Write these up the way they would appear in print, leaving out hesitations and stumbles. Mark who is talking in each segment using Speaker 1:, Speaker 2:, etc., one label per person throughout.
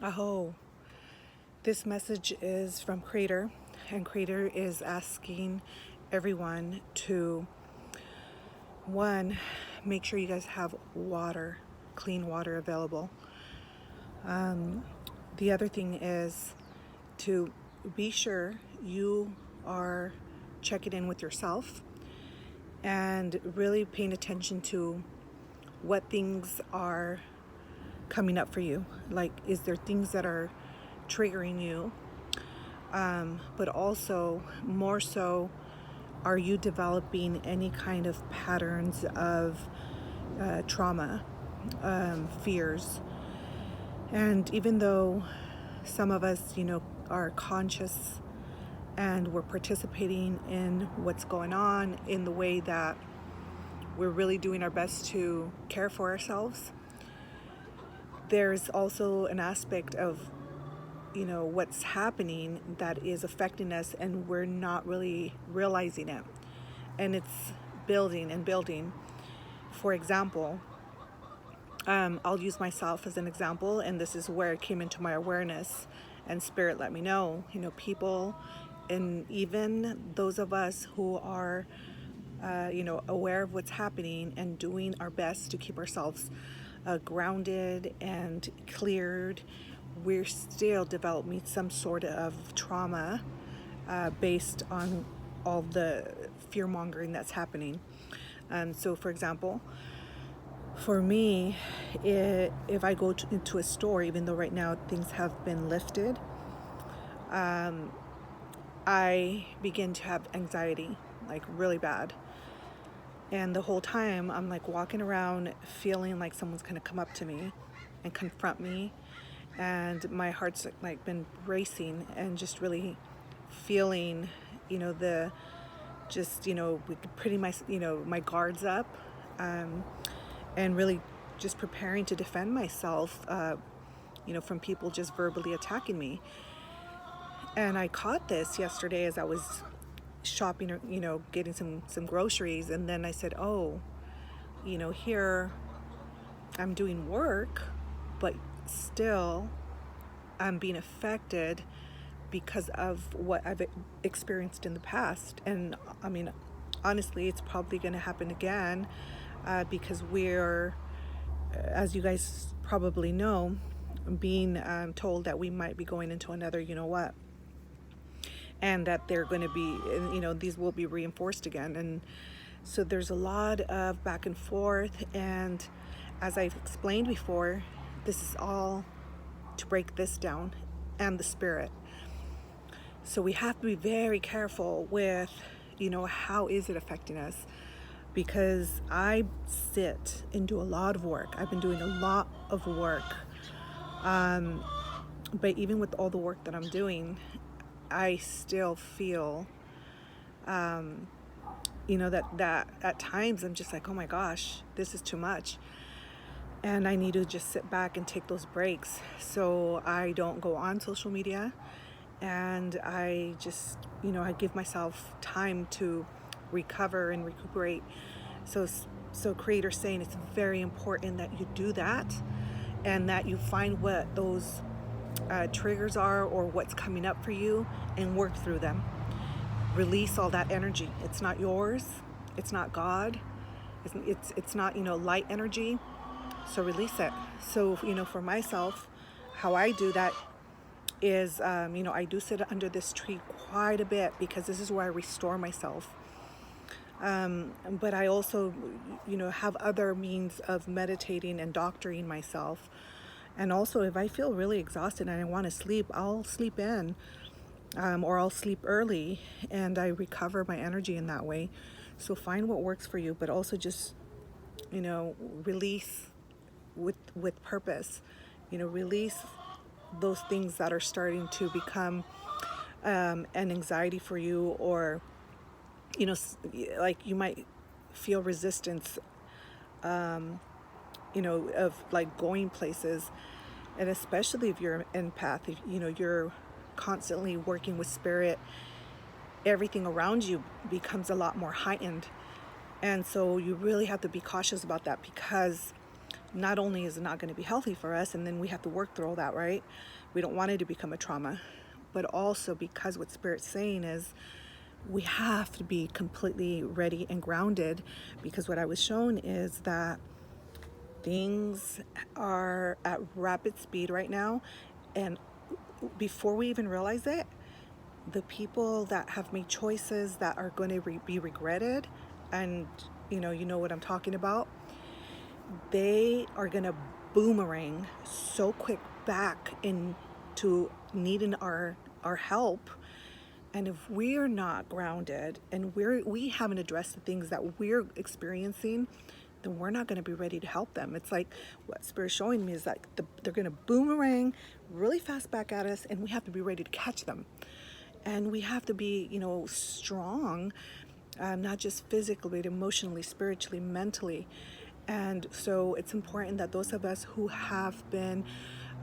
Speaker 1: Aho, this message is from Creator, and Creator is asking everyone to, one, make sure you guys have water, clean water available. The other thing is to be sure you are checking in with yourself and really paying attention to what things are coming up for you. Like, is there things that are triggering you? But also, more so, are you developing any kind of patterns of trauma, fears? And even though some of us, are conscious and we're participating in what's going on in the way that we're really doing our best to care for ourselves, there's also an aspect of what's happening that is affecting us and we're not really realizing it, and it's building and building. For example, I'll use myself as an example, and this is where it came into my awareness, and Spirit let me know, people, and even those of us who are aware of what's happening and doing our best to keep ourselves grounded and cleared, we're still developing some sort of trauma based on all the fear mongering that's happening. So, for example, for me, if I go into a store, even though right now things have been lifted, I begin to have anxiety, like really bad. And the whole time I'm like walking around feeling like someone's gonna come up to me and confront me, and my heart's like been racing and just really feeling, the just putting my guards up, and really just preparing to defend myself, from people just verbally attacking me. And I caught this yesterday as I was shopping, or getting some groceries, and then I said, oh, here I'm doing work, but still I'm being affected because of what I've experienced in the past. And I mean, honestly, it's probably going to happen again, because we're, as you guys probably know, being told that we might be going into another what, and that they're going to be, these will be reinforced again. And so there's a lot of back and forth, and as I've explained before, this is all to break this down and the spirit. So we have to be very careful with, how is it affecting us? Because I sit and do a lot of work. I've been doing a lot of work. But even with all the work that I'm doing, I still feel, that at times I'm just like, oh my gosh, this is too much. And I need to just sit back and take those breaks. So I don't go on social media, and I just, I give myself time to recover and recuperate. So Creator's saying it's very important that you do that, and that you find what those triggers are, or what's coming up for you, and work through them. Release all that energy. It's not yours. It's not God. It's not light energy. So release it. So for myself, how I do that is I do sit under this tree quite a bit, because this is where I restore myself. But I also have other means of meditating and doctoring myself. And also, if I feel really exhausted and I want to sleep, I'll sleep in, or I'll sleep early, and I recover my energy in that way. So find what works for you, but also just, release with purpose. Release those things that are starting to become an anxiety for you, or, like you might feel resistance, of like going places. And especially if you're an empath, if you're constantly working with spirit, everything around you becomes a lot more heightened. And so you really have to be cautious about that, because not only is it not going to be healthy for us, and then we have to work through all that, right? We don't want it to become a trauma, but also because what Spirit's saying is we have to be completely ready and grounded, because what I was shown is that things are at rapid speed right now, and before we even realize it, the people that have made choices that are going to be regretted, and you know what I'm talking about, they are going to boomerang so quick back into needing our help. And if we're not grounded and we haven't addressed the things that we're experiencing, then we're not going to be ready to help them. It's like what Spirit's showing me is that they're going to boomerang really fast back at us, and we have to be ready to catch them. And we have to be, strong, not just physically, but emotionally, spiritually, mentally. And so it's important that those of us who have been,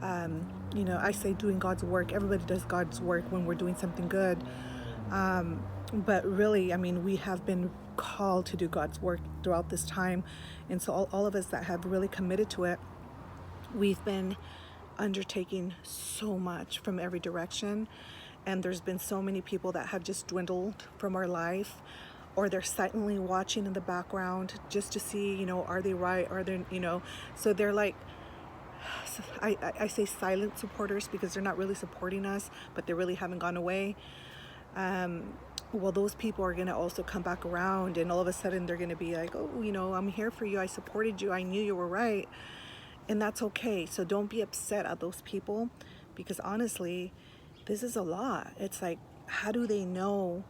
Speaker 1: I say doing God's work. Everybody does God's work when we're doing something good. But really, I mean, we have been called to do God's work throughout this time. And so all of us that have really committed to it, we've been undertaking so much from every direction. And there's been so many people that have just dwindled from our life, or they're silently watching in the background just to see, are they right? Are they, so they're like, I say silent supporters because they're not really supporting us, but they really haven't gone away. Well, those people are going to also come back around, and all of a sudden they're going to be like, oh, I'm here for you. I supported you. I knew you were right. And that's okay. So don't be upset at those people, because honestly, this is a lot. It's like, how do they know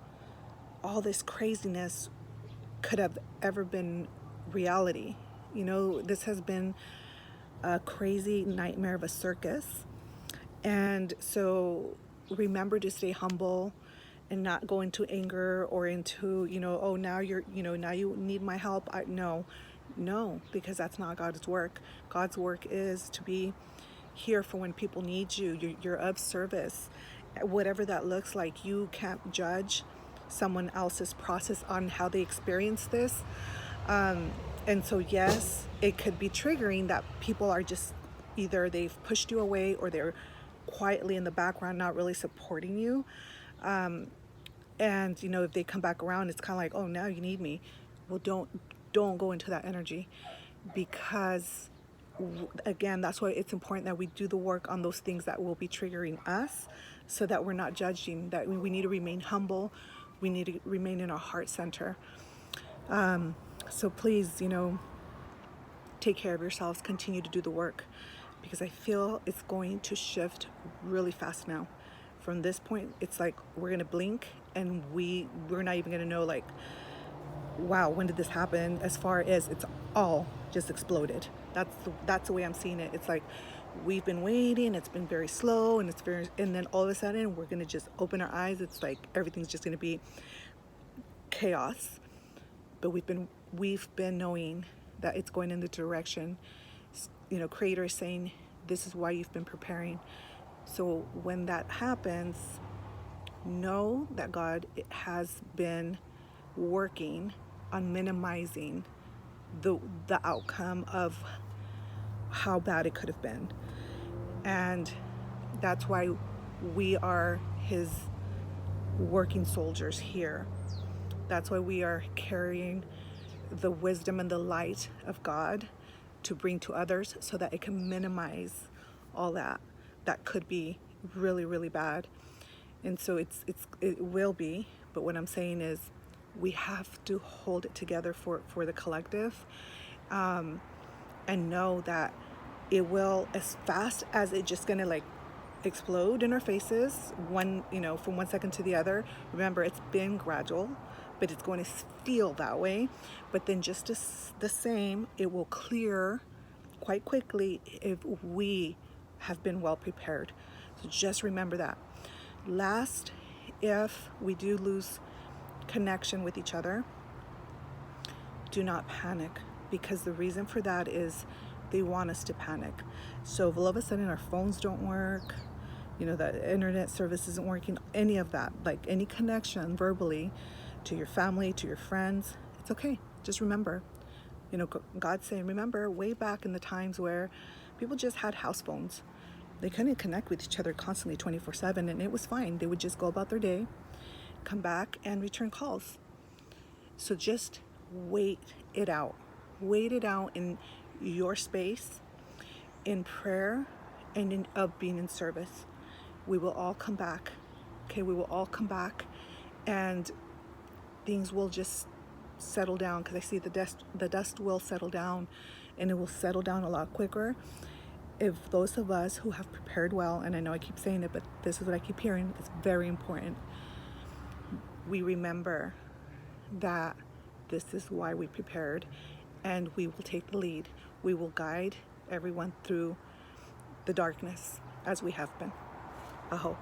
Speaker 1: all this craziness could have ever been reality? This has been a crazy nightmare of a circus. And so remember to stay humble and not go into anger or into, oh, now now you need my help. No, because that's not God's work. God's work is to be here for when people need you. You're of service, whatever that looks like. You can't judge someone else's process on how they experience this. And so, yes, it could be triggering that people are just either they've pushed you away or they're quietly in the background, not really supporting you. And, if they come back around, it's kind of like, oh, now you need me. Well, don't go into that energy, because again, that's why it's important that we do the work on those things that will be triggering us, so that we're not judging, that we need to remain humble. We need to remain in our heart center. So please, take care of yourselves, continue to do the work, because I feel it's going to shift really fast now. From this point, it's like we're going to blink and we're not even going to know, like, wow, when did this happen? As far as it's all just exploded. That's the way I'm seeing it. It's like we've been waiting, it's been very slow, and and then all of a sudden we're going to just open our eyes. It's like everything's just going to be chaos. But we've been knowing that it's going in the direction. Creator is saying, this is why you've been preparing. So when that happens, know that God has been working on minimizing the outcome of how bad it could have been. And that's why we are his working soldiers here. That's why we are carrying the wisdom and the light of God to bring to others, so that it can minimize all that could be really, really bad. And so it will be, but what I'm saying is we have to hold it together for the collective, and know that it will, as fast as it's just gonna like explode in our faces, from 1 second to the other. Remember, it's been gradual, but it's going to feel that way. But then just the same, it will clear quite quickly if we have been well prepared. So just remember that. Last, if we do lose connection with each other, do not panic, because the reason for that is they want us to panic. So if all of a sudden our phones don't work, the internet service isn't working, any of that, like any connection verbally to your family, to your friends, it's okay. Just remember, You know, God's saying, remember way back in the times where people just had house phones. They couldn't connect with each other constantly 24/7, and it was fine. They would just go about their day, come back, and return calls. So just wait it out. Wait it out in your space, in prayer, and of being in service. We will all come back. Okay, we will all come back, and things will just settle down, because I see the dust will settle down, and it will settle down a lot quicker if those of us who have prepared well, and I know I keep saying it, but this is what I keep hearing, it's very important. We remember that this is why we prepared, and we will take the lead. We will guide everyone through the darkness as we have been. Aho.